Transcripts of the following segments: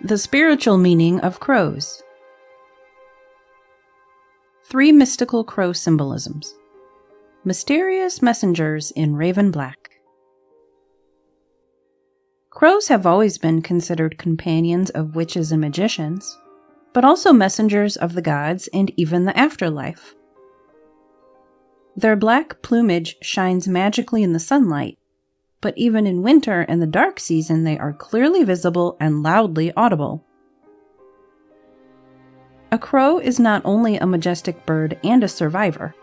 The spiritual meaning of crows. 3 mystical crow symbolisms. Mysterious messengers in raven black. Crows have always been considered companions of witches and magicians, but also messengers of the gods and even the afterlife. Their black plumage shines magically in the sunlight, but even in winter and the dark season they are clearly visible and loudly audible. A crow is not only a majestic bird and a survivor.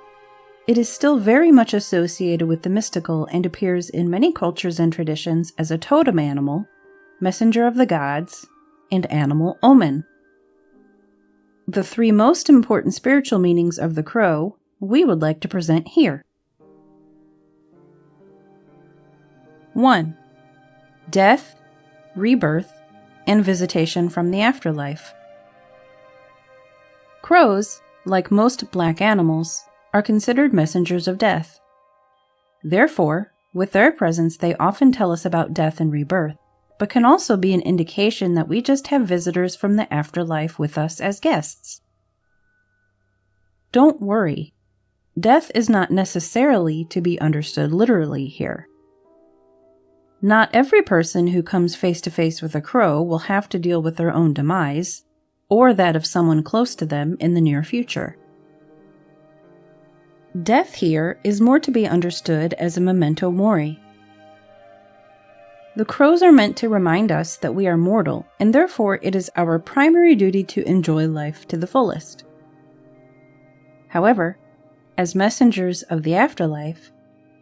It is still very much associated with the mystical and appears in many cultures and traditions as a totem animal, messenger of the gods, and animal omen. The 3 most important spiritual meanings of the crow we would like to present here. 1. Death, rebirth, and visitation from the afterlife. Crows, like most black animals, are considered messengers of death. Therefore, with their presence they often tell us about death and rebirth, but can also be an indication that we just have visitors from the afterlife with us as guests. Don't worry. Death is not necessarily to be understood literally here. Not every person who comes face to face with a crow will have to deal with their own demise, or that of someone close to them in the near future. Death here is more to be understood as a memento mori. The crows are meant to remind us that we are mortal, and therefore it is our primary duty to enjoy life to the fullest. However, as messengers of the afterlife,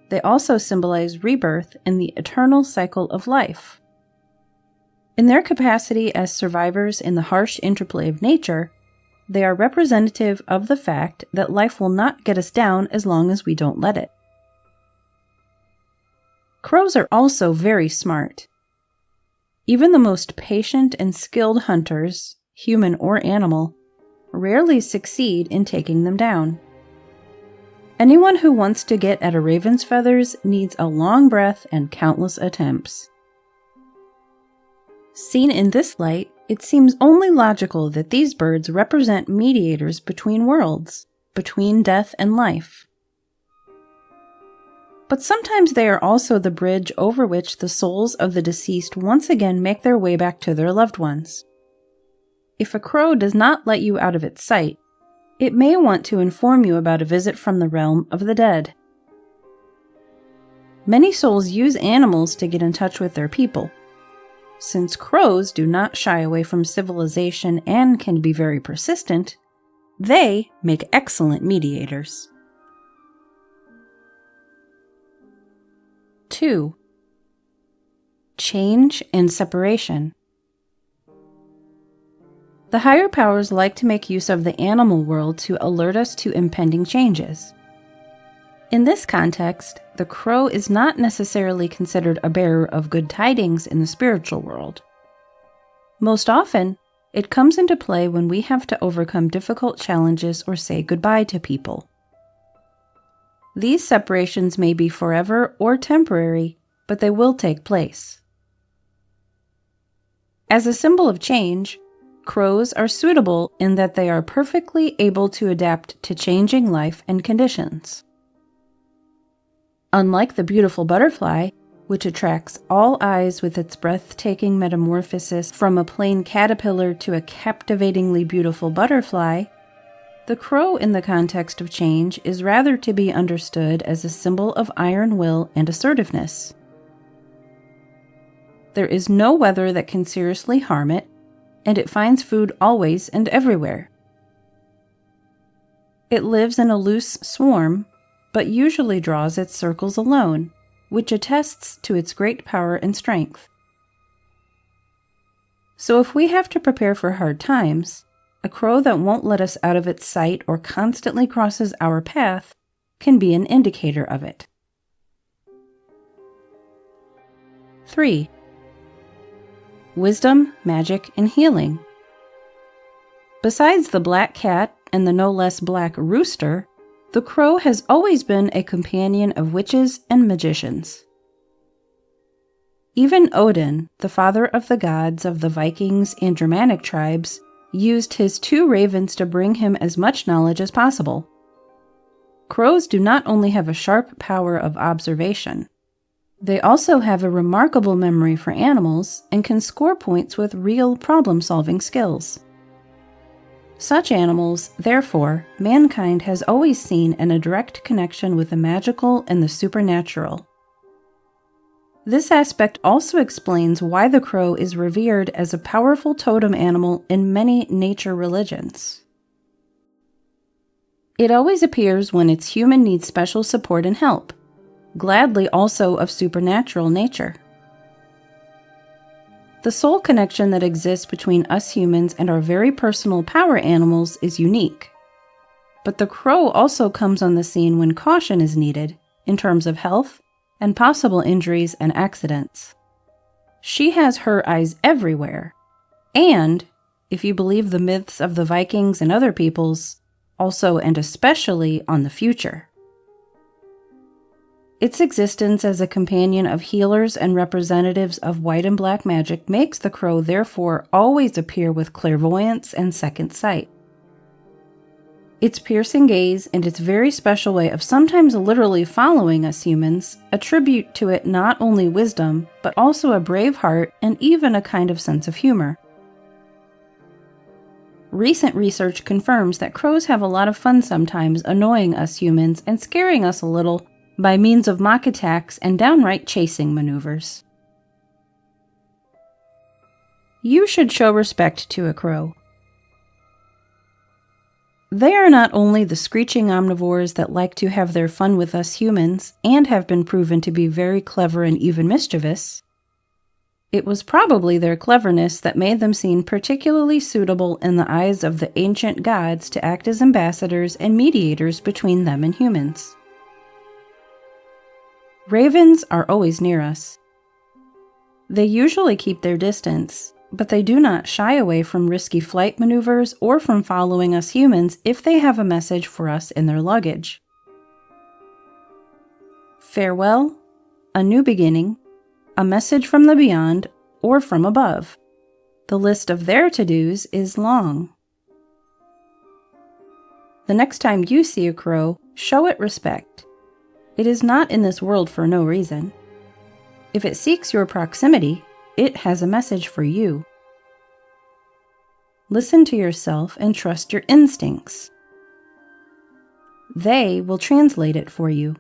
they also symbolize rebirth in the eternal cycle of life. In their capacity as survivors in the harsh interplay of nature, they are representative of the fact that life will not get us down as long as we don't let it. Crows are also very smart. Even the most patient and skilled hunters, human or animal, rarely succeed in taking them down. Anyone who wants to get at a raven's feathers needs a long breath and countless attempts. Seen in this light, it seems only logical that these birds represent mediators between worlds, between death and life. But sometimes they are also the bridge over which the souls of the deceased once again make their way back to their loved ones. If a crow does not let you out of its sight, it may want to inform you about a visit from the realm of the dead. Many souls use animals to get in touch with their people. Since crows do not shy away from civilization and can be very persistent, they make excellent mediators. 2. Change and separation. The higher powers like to make use of the animal world to alert us to impending changes. In this context, the crow is not necessarily considered a bearer of good tidings in the spiritual world. Most often, it comes into play when we have to overcome difficult challenges or say goodbye to people. These separations may be forever or temporary, but they will take place. As a symbol of change, crows are suitable in that they are perfectly able to adapt to changing life and conditions. Unlike the beautiful butterfly, which attracts all eyes with its breathtaking metamorphosis from a plain caterpillar to a captivatingly beautiful butterfly, the crow in the context of change is rather to be understood as a symbol of iron will and assertiveness. There is no weather that can seriously harm it, and it finds food always and everywhere. It lives in a loose swarm, but usually draws its circles alone, which attests to its great power and strength. So if we have to prepare for hard times, a crow that won't let us out of its sight or constantly crosses our path can be an indicator of it. 3. Wisdom, magic, and healing. Besides the black cat and the no less black rooster, the crow has always been a companion of witches and magicians. Even Odin, the father of the gods of the Vikings and Germanic tribes, used his 2 ravens to bring him as much knowledge as possible. Crows do not only have a sharp power of observation, they also have a remarkable memory for animals and can score points with real problem-solving skills. Such animals, therefore, mankind has always seen in a direct connection with the magical and the supernatural. This aspect also explains why the crow is revered as a powerful totem animal in many nature religions. It always appears when its human needs special support and help, gladly also of supernatural nature. The soul connection that exists between us humans and our very personal power animals is unique. But the crow also comes on the scene when caution is needed in terms of health and possible injuries and accidents. She has her eyes everywhere, and, if you believe the myths of the Vikings and other peoples, also and especially on the future. Its existence as a companion of healers and representatives of white and black magic makes the crow therefore always appear with clairvoyance and second sight. Its piercing gaze and its very special way of sometimes literally following us humans attribute to it not only wisdom, but also a brave heart and even a kind of sense of humor. Recent research confirms that crows have a lot of fun sometimes annoying us humans and scaring us a little by means of mock attacks and downright chasing maneuvers. You should show respect to a crow. They are not only the screeching omnivores that like to have their fun with us humans and have been proven to be very clever and even mischievous. It was probably their cleverness that made them seem particularly suitable in the eyes of the ancient gods to act as ambassadors and mediators between them and humans. Ravens are always near us. They usually keep their distance, but they do not shy away from risky flight maneuvers or from following us humans if they have a message for us in their luggage. Farewell, a new beginning, a message from the beyond or from above. The list of their to-dos is long. The next time you see a crow, show it respect. It is not in this world for no reason. If it seeks your proximity, it has a message for you. Listen to yourself and trust your instincts. They will translate it for you.